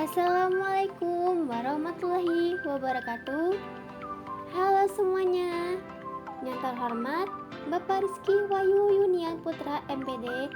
Assalamualaikum warahmatullahi wabarakatuh. Halo semuanya. Yang terhormat Bapak Rizky Wahyu Yunian Putra MPD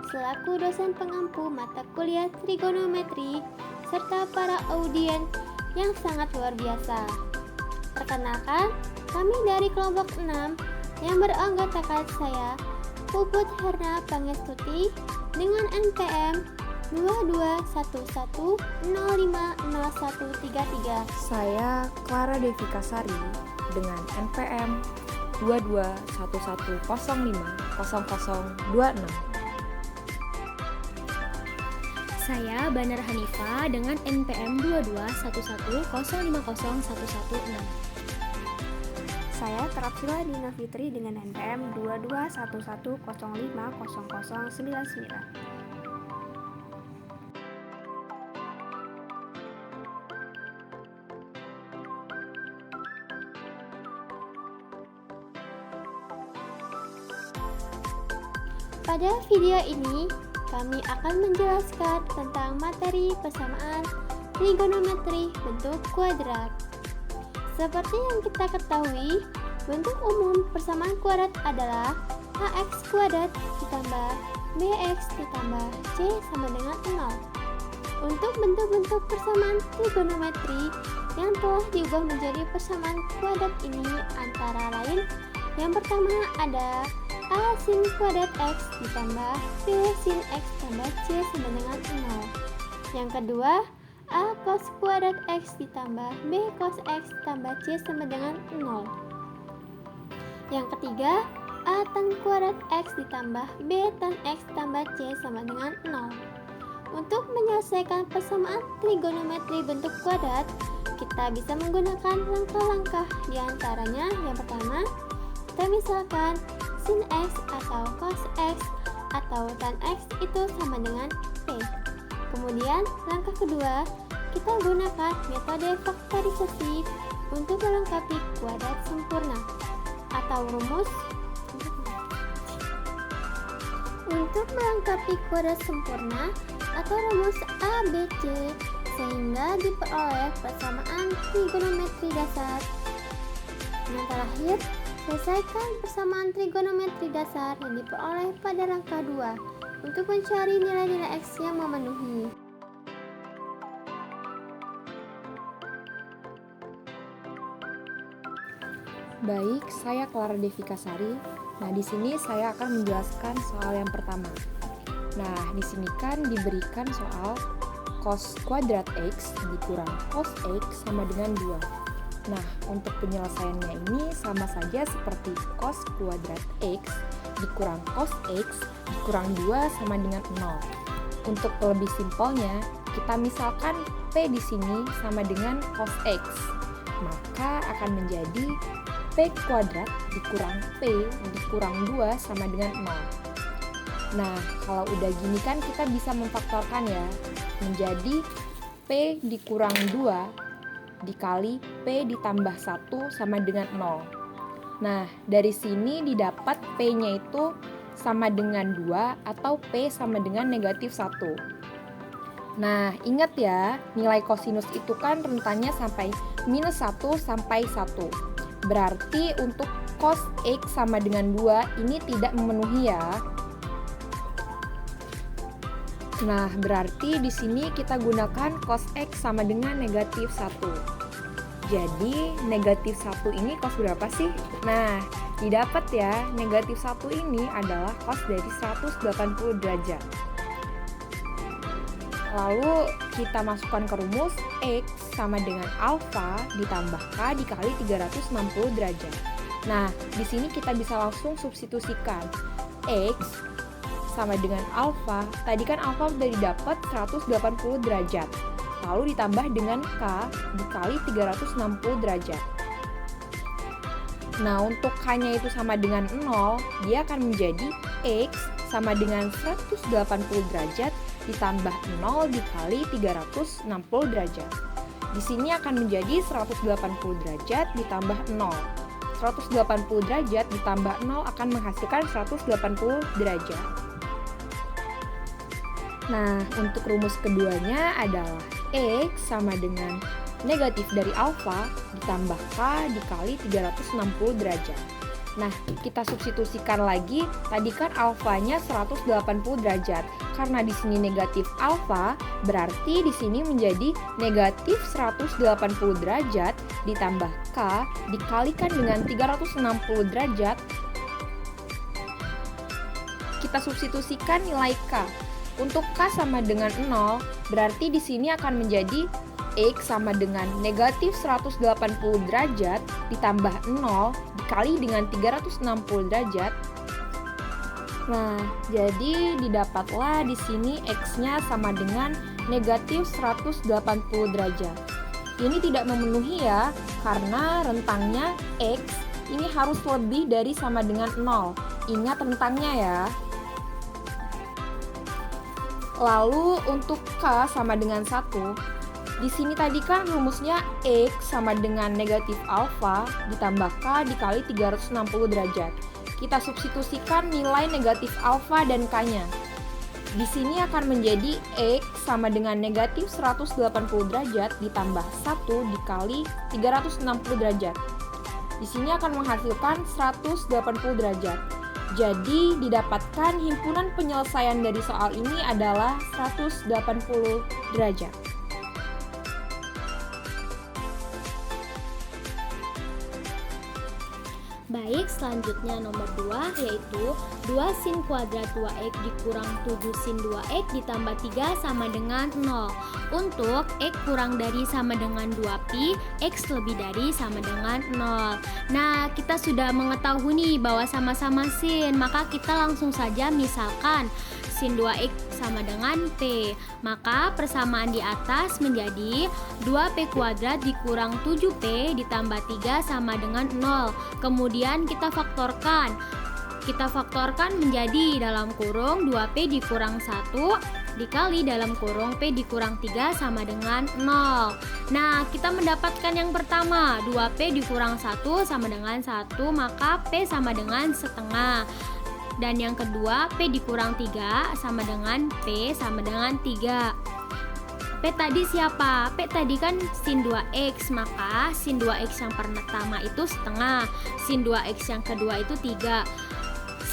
selaku dosen pengampu mata kuliah trigonometri serta para audien yang sangat luar biasa. Perkenalkan, kami dari kelompok 6 yang beranggotakan saya Puput Herna Pangestuti dengan NPM 2211050133. Saya Clara Devika Sari dengan NPM 2211050026. Saya Banar Hanifa dengan NPM 2211050116. Saya Terapsila Dina Fitri dengan NPM 2211050099. Pada video ini, kami akan menjelaskan tentang materi persamaan trigonometri bentuk kuadrat. Seperti yang kita ketahui, bentuk umum persamaan kuadrat adalah ax kuadrat ditambah bx ditambah c sama dengan 0. Untuk bentuk-bentuk persamaan trigonometri yang telah diubah menjadi persamaan kuadrat ini antara lain, yang pertama ada A sin kuadrat X ditambah B sin X tambah C sama dengan 0. Yang kedua, A cos kuadrat X ditambah B cos X tambah C sama dengan 0. Yang ketiga, A tan kuadrat X ditambah B tan X tambah C sama dengan 0. Untuk menyelesaikan persamaan trigonometri bentuk kuadrat, kita bisa menggunakan langkah-langkah. Di antaranya, yang pertama, kita misalkan sin X atau cos X atau tan X itu sama dengan P. Kemudian langkah kedua, kita gunakan metode faktorisasi untuk melengkapi kuadrat sempurna atau rumus. Untuk melengkapi kuadrat sempurna atau rumus ABC sehingga diperoleh persamaan trigonometri dasar. Yang terakhir, selesaikan persamaan trigonometri dasar yang diperoleh pada langkah 2 untuk mencari nilai-nilai X yang memenuhi. Baik, saya Clara Devika Sari. Nah, di sini saya akan menjelaskan soal yang pertama. Nah, di sini kan diberikan soal cos kuadrat X dikurang cos X sama dengan 2. Nah, untuk penyelesaiannya ini sama saja seperti cos kuadrat X dikurang cos X dikurang 2 sama dengan 0. Untuk lebih simpelnya, kita misalkan P di sini sama dengan cos X. Maka akan menjadi P kuadrat dikurang P dikurang 2 sama dengan 0. Nah, kalau udah gini kan kita bisa memfaktorkan ya, menjadi P dikurang 2 dikali P ditambah 1 sama dengan 0. Nah, dari sini didapat P-nya itu sama dengan 2 atau P sama dengan negatif 1. Nah, ingat ya, nilai kosinus itu kan rentannya sampai minus 1 sampai 1. Berarti untuk cos X sama dengan 2 ini tidak memenuhi ya. Nah, berarti di sini kita gunakan cos X sama dengan negatif 1. Jadi, negatif 1 ini cos berapa sih? Nah, didapat ya, negatif 1 ini adalah cos dari 180 derajat. Lalu, kita masukkan ke rumus X sama dengan alfa ditambah K dikali 360 derajat. Nah, di sini kita bisa langsung substitusikan X sama dengan alfa. Tadi kan alfa udah didapat 180 derajat. Lalu ditambah dengan K dikali 360 derajat. Nah, untuk K-nya itu sama dengan 0, dia akan menjadi X sama dengan 180 derajat ditambah 0 dikali 360 derajat. Di sini akan menjadi 180 derajat ditambah 0. 180 derajat ditambah 0 akan menghasilkan 180 derajat. Nah, untuk rumus keduanya adalah X sama dengan negatif dari alfa ditambah K dikali 360 derajat. Nah, kita substitusikan lagi, tadi kan alfanya 180 derajat. Karena di sini negatif alfa, berarti di sini menjadi negatif 180 derajat ditambah K dikalikan dengan 360 derajat. Kita substitusikan nilai K. Untuk K sama dengan 0, berarti di sini akan menjadi X sama dengan negatif 180 derajat ditambah 0 dikali dengan 360 derajat. Nah, jadi didapatlah di sini X-nya sama dengan negatif 180 derajat. Ini tidak memenuhi ya, karena rentangnya X ini harus lebih dari sama dengan 0. Ingat rentangnya ya. Lalu untuk K sama dengan 1, di sini tadi kan rumusnya X sama dengan negatif alfa ditambah K dikali 360 derajat. Kita substitusikan nilai negatif alfa dan K-nya. Di sini akan menjadi X sama dengan negatif 180 derajat ditambah 1 dikali 360 derajat. Di sini akan menghasilkan 180 derajat. Jadi didapatkan himpunan penyelesaian dari soal ini adalah 180 derajat. Baik, selanjutnya nomor 2 yaitu 2 sin kuadrat 2x dikurang 7 sin 2x ditambah 3 sama dengan 0. Untuk x kurang dari sama dengan 2pi, x lebih dari sama dengan 0. Nah, kita sudah mengetahui nih bahwa sama-sama sin, maka kita langsung saja misalkan sin 2x sama dengan P. Maka persamaan di atas menjadi 2P kuadrat dikurang 7P ditambah 3 sama dengan 0. Kemudian kita faktorkan. Kita faktorkan menjadi dalam kurung 2P dikurang 1 dikali dalam kurung P dikurang 3 sama dengan 0. Nah, kita mendapatkan yang pertama, 2P dikurang 1 sama dengan 1, maka P sama dengan setengah. Dan yang kedua, P dikurang 3 sama dengan P sama dengan 3. P tadi siapa? P tadi kan sin 2x, maka sin 2x yang pertama itu setengah, sin 2x yang kedua itu 3.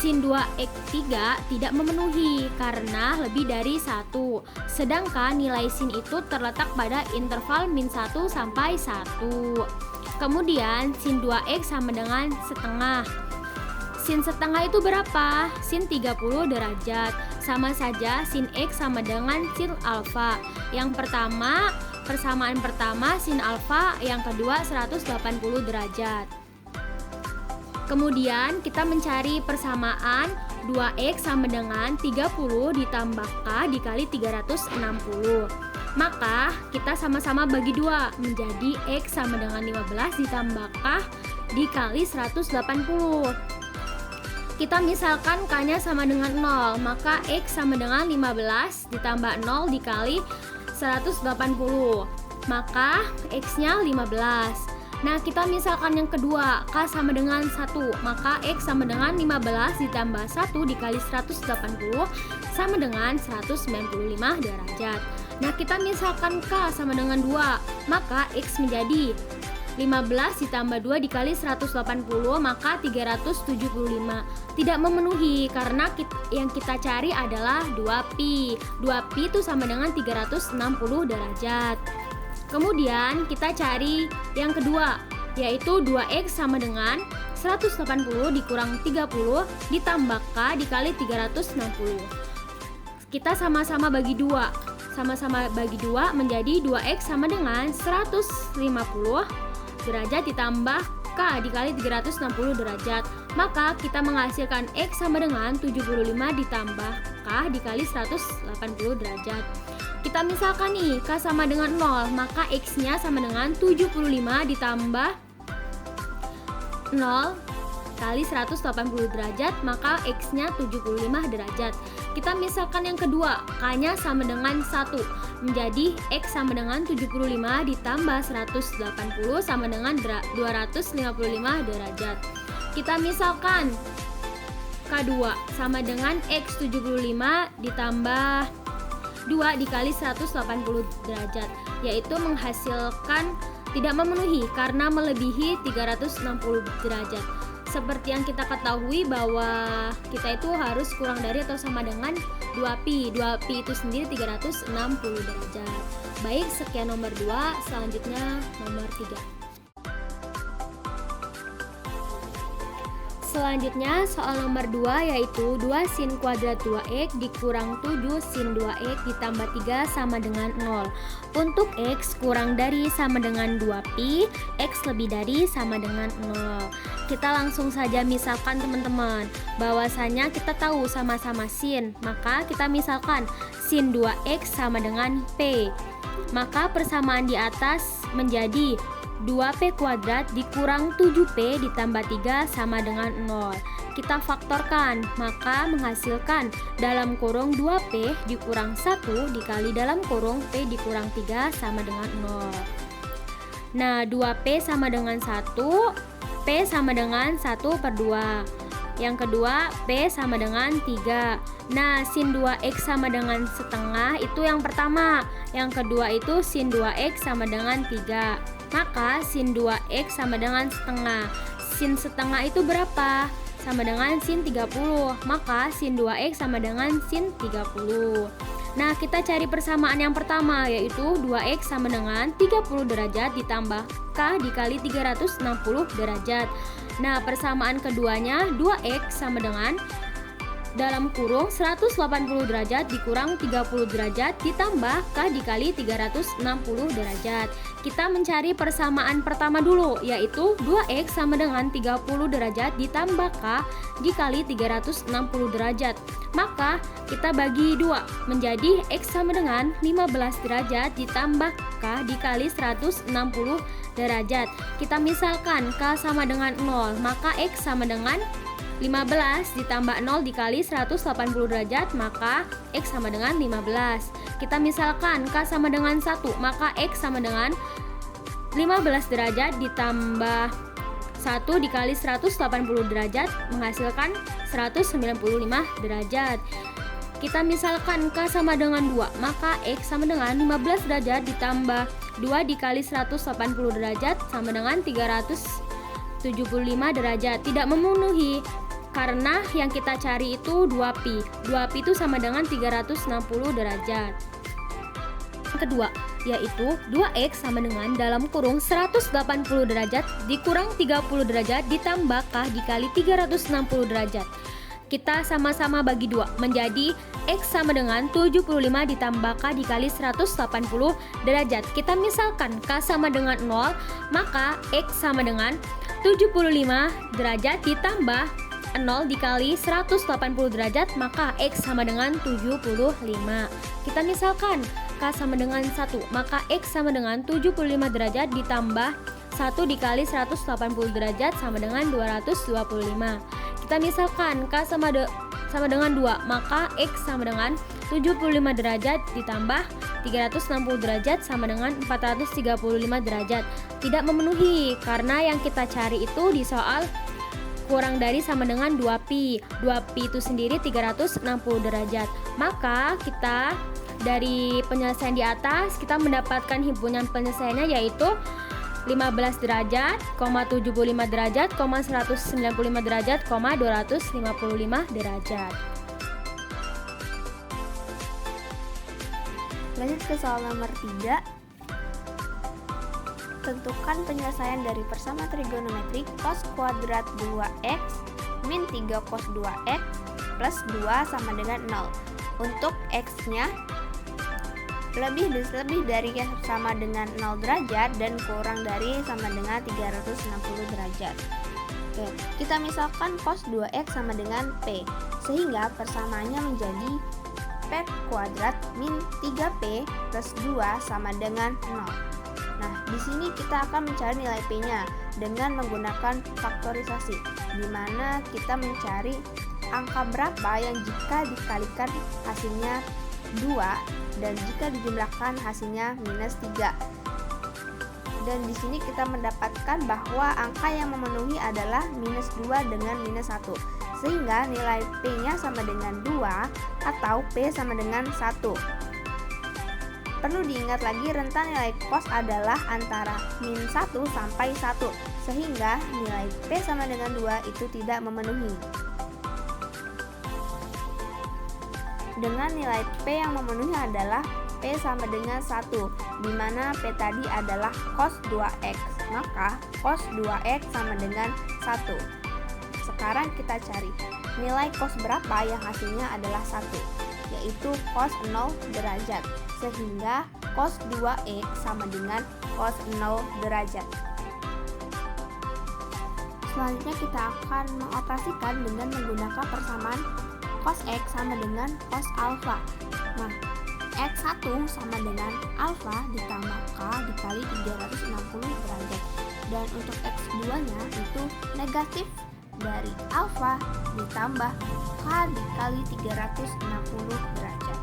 Sin 2x 3 tidak memenuhi karena lebih dari 1. Sedangkan nilai sin itu terletak pada interval min 1 sampai 1. Kemudian sin 2x sama dengan setengah. Sin setengah itu berapa? Sin 30 derajat. Sama saja sin X sama dengan sin alfa. Yang pertama, persamaan pertama sin alfa, yang kedua 180 derajat. Kemudian kita mencari persamaan 2X sama dengan 30 ditambah K dikali 360. Maka kita sama-sama bagi 2 menjadi X sama dengan 15 ditambah K dikali 180. Kita misalkan K-nya sama dengan 0, maka X sama dengan 15 ditambah 0 dikali 180, maka X-nya 15. Nah, kita misalkan yang kedua, K sama dengan 1, maka X sama dengan 15 ditambah 1 dikali 180 sama dengan 195 derajat. Nah, kita misalkan K sama dengan 2, maka X menjadi 15 ditambah 2 dikali 180, maka 375. Tidak memenuhi karena yang kita cari adalah 2pi. 2pi itu sama dengan 360 derajat. Kemudian kita cari yang kedua, yaitu 2x sama dengan 180 dikurang 30 ditambah K dikali 360. Kita sama-sama bagi 2. Sama-sama bagi 2 menjadi 2x sama dengan 150 derajat ditambah K dikali 360 derajat. Maka kita menghasilkan X sama dengan 75 ditambah K dikali 180 derajat. Kita misalkan nih, K sama dengan 0, maka X-nya sama dengan 75 ditambah 0 kali 180 derajat, maka X-nya 75 derajat. Kita misalkan yang kedua, K-nya sama dengan 1, menjadi X sama dengan 75 ditambah 180 sama dengan 255 derajat. Kita misalkan K2 sama dengan X 75 ditambah 2 dikali 180 derajat, yaitu menghasilkan tidak memenuhi karena melebihi 360 derajat. Seperti yang kita ketahui bahwa kita itu harus kurang dari atau sama dengan 2pi. 2pi itu sendiri 360 derajat. Baik, sekian nomor 2, selanjutnya nomor 3. Selanjutnya soal nomor 2 yaitu 2 sin kuadrat 2x dikurang 7 sin 2x ditambah 3 sama dengan 0. Untuk x kurang dari sama dengan 2pi, x lebih dari sama dengan 0. Kita langsung saja misalkan teman-teman, bahwasanya kita tahu sama-sama sin, maka kita misalkan sin 2x sama dengan p. Maka persamaan di atas menjadi 2p kuadrat dikurang 7p ditambah 3 sama dengan 0. Kita faktorkan, maka menghasilkan dalam kurung 2p dikurang 1 dikali dalam kurung p dikurang 3 sama dengan 0. Nah, 2p sama dengan 1, p sama dengan 1/2. Yang kedua, p sama dengan 3. Nah, sin 2x sama dengan setengah itu yang pertama. Yang kedua itu sin 2x sama dengan 3. Maka sin 2x sama dengan setengah. Sin setengah itu berapa? Sama dengan sin 30. Maka sin 2x sama dengan sin 30. Nah, kita cari persamaan yang pertama, yaitu 2x sama dengan 30 derajat ditambah k dikali 360 derajat. Nah, persamaan keduanya 2x sama dengan dalam kurung 180 derajat dikurang 30 derajat ditambah k dikali 360 derajat. Kita mencari persamaan pertama dulu, yaitu 2x sama dengan 30 derajat ditambah k dikali 360 derajat. Maka kita bagi 2 menjadi x sama dengan 15 derajat ditambah k dikali 160 derajat. Kita misalkan k sama dengan 0, maka x sama dengan 15 ditambah 0 dikali 180 derajat, maka x sama dengan 15. Kita misalkan k sama dengan 1, maka x sama dengan 15 derajat ditambah 1 dikali 180 derajat menghasilkan 195 derajat. Kita misalkan k sama dengan 2, maka x sama dengan 15 derajat ditambah 2 dikali 180 derajat sama dengan 375 derajat. Tidak memenuhi karena yang kita cari itu 2pi. 2pi itu sama dengan 360 derajat. Yang kedua, yaitu 2x sama dengan dalam kurung 180 derajat dikurang 30 derajat ditambah k dikali 360 derajat. Kita sama-sama bagi 2 menjadi x sama dengan 75 ditambah k dikali 180 derajat. Kita misalkan k sama dengan 0, maka x sama dengan 75 derajat ditambah 0 dikali 180 derajat, maka x sama dengan 75. Kita misalkan k sama dengan 1, maka x sama dengan 75 derajat ditambah 1 dikali 180 derajat sama dengan 225. Kita misalkan k sama dengan 2, maka x sama dengan 75 derajat ditambah 360 derajat sama dengan 435 derajat. Tidak memenuhi karena yang kita cari itu di soal kurang dari sama dengan 2pi. 2pi itu sendiri 360 derajat. Maka kita dari penyelesaian di atas kita mendapatkan himpunan penyelesaiannya yaitu 15 derajat, 75 derajat, 195 derajat, 255 derajat. Lanjut ke soal nomor 3. Tentukan penyelesaian dari persamaan trigonometrik cos kuadrat 2x min 3 cos 2x plus 2 sama dengan 0. Untuk x-nya lebih dari sama dengan 0 derajat dan kurang dari sama dengan 360 derajat. Oke, kita misalkan cos 2x sama dengan p, sehingga persamaannya menjadi p kuadrat min 3p plus 2 sama dengan 0. Nah, di sini kita akan mencari nilai p-nya dengan menggunakan faktorisasi, di mana kita mencari angka berapa yang jika dikalikan hasilnya 2 dan jika dijumlahkan hasilnya minus 3. Dan di sini kita mendapatkan bahwa angka yang memenuhi adalah minus 2 dengan minus 1, sehingga nilai p-nya sama dengan 2 atau p sama dengan 1. Perlu diingat lagi rentan nilai cos adalah antara min 1 sampai 1, sehingga nilai P sama dengan 2 itu tidak memenuhi. Dengan nilai P yang memenuhi adalah P sama dengan 1, di mana P tadi adalah cos 2X, maka cos 2X sama dengan 1. Sekarang kita cari nilai cos berapa yang hasilnya adalah 1, yaitu cos 0 derajat, sehingga cos 2X sama dengan cos 0 derajat. Selanjutnya kita akan mengoperasikan dengan menggunakan persamaan cos X sama dengan cos alfa. Nah, X1 sama dengan alfa ditambah K dikali 360 derajat. Dan untuk X2 nya itu negatif dari alfa ditambah K dikali 360 derajat.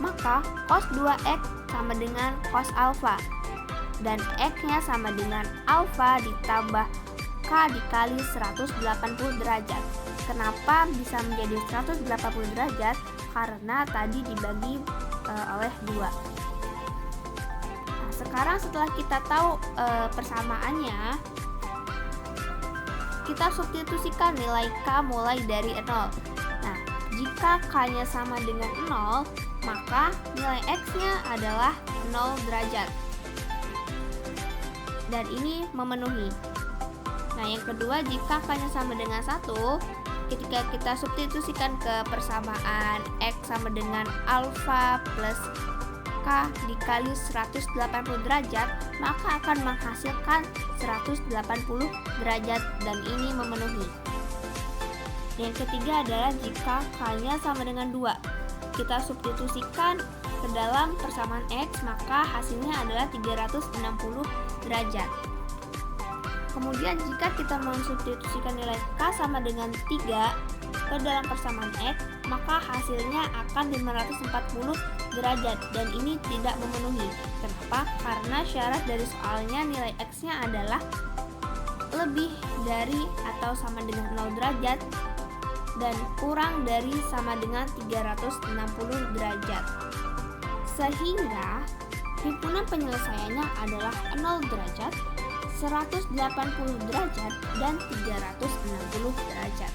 Maka cos 2X sama dengan cos alfa, dan X-nya sama dengan alfa ditambah K dikali 180 derajat. Kenapa bisa menjadi 180 derajat? Karena tadi dibagi oleh 2. Nah, sekarang setelah kita tahu persamaannya, kita substitusikan nilai K mulai dari 0. Nah, jika K-nya sama dengan 0, maka nilai X-nya adalah 0 derajat. Dan ini memenuhi. Nah, yang kedua, jika K-nya sama dengan 1, ketika kita substitusikan ke persamaan X sama dengan alfa plus K dikali 180 derajat, maka akan menghasilkan 180 derajat, dan ini memenuhi. Yang ketiga adalah jika K-nya sama dengan 2. Kita substitusikan ke dalam persamaan X, maka hasilnya adalah 360 derajat. Kemudian jika kita mensubstitusikan nilai K sama dengan 3 ke dalam persamaan X, maka hasilnya akan 540 derajat, dan ini tidak memenuhi. Kenapa? Karena syarat dari soalnya nilai X-nya adalah lebih dari atau sama dengan 0 derajat dan kurang dari sama dengan 360 derajat. Sehingga himpunan penyelesaiannya adalah 0 derajat, 180 derajat, dan 360 derajat.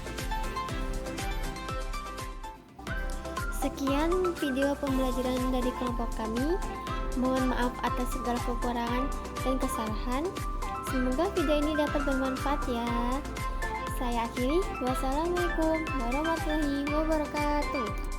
Sekian video pembelajaran dari kelompok kami. Mohon maaf atas segala kekurangan dan kesalahan. Semoga video ini dapat bermanfaat ya. Saya akhiri. Wassalamualaikum warahmatullahi wabarakatuh.